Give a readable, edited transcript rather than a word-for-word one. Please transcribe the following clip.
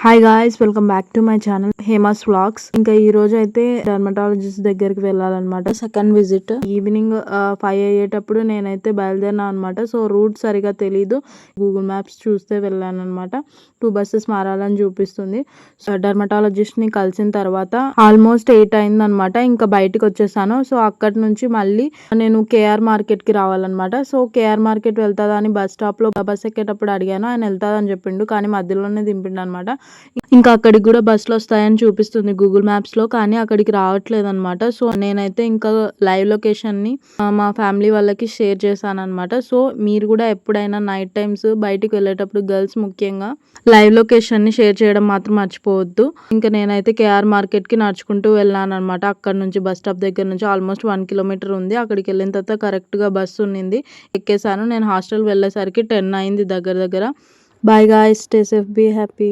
Hi guys, welcome back to my channel Hema's vlogs. ఇంకా ఈ రోజు అయితే డర్మటాలజిస్ట్ దగ్గరికి వెళ్ళాలన్నమాట. సెకండ్ విజిట్ ఈవినింగ్ 5 అయ్యేటప్పుడు నేనైతే బయలుదేరినా అనమాట. సో రూట్ సరిగా తెలీదు, గూగుల్ మ్యాప్స్ చూస్తే వెళ్ళాను అనమాట. 2 బస్సెస్ మారాలని చూపిస్తుంది. డర్మటాలజిస్ట్ ని కలిసిన తర్వాత ఆల్మోస్ట్ 8 అయింది అనమాట. ఇంకా బయటకు వచ్చేసాను. సో అక్కడి నుంచి మళ్ళీ నేను కేఆర్ మార్కెట్ కి రావాలన్నమాట. సో కేఆర్ మార్కెట్ వెళ్తాదా అని బస్ స్టాప్ లో బస్ ఎక్కేటప్పుడు అడిగాను. ఆయన వెళ్తాదని చెప్పిండు, కానీ మధ్యలోనే దింపిండు అనమాట. ఇంకా అక్కడికి కూడా బస్సులు వస్తాయని చూపిస్తుంది గూగుల్ మ్యాప్స్ లో, కానీ అక్కడికి రావట్లేదు అనమాట. సో నేనైతే ఇంకా లైవ్ లొకేషన్ ని మా ఫ్యామిలీ వాళ్ళకి షేర్ చేశాను అనమాట. సో మీరు కూడా ఎప్పుడైనా నైట్ టైమ్స్ బయటికి వెళ్ళేటప్పుడు గర్ల్స్ ముఖ్యంగా లైవ్ లొకేషన్ ని షేర్ చేయడం మాత్రం మర్చిపోవద్దు. ఇంకా నేనైతే కేఆర్ మార్కెట్ కి నడుచుకుంటూ వెళ్ళాను అనమాట. అక్కడ నుంచి బస్ స్టాప్ దగ్గర నుంచి ఆల్మోస్ట్ 1 కిలోమీటర్ ఉంది. అక్కడికి వెళ్ళిన తర్వాత కరెక్ట్ గా బస్సు ఉన్నింది, ఎక్కేసాను. నేను హాస్టల్ వెళ్ళేసరికి 10 అయింది దగ్గర. Bye guys, stay safe, be happy.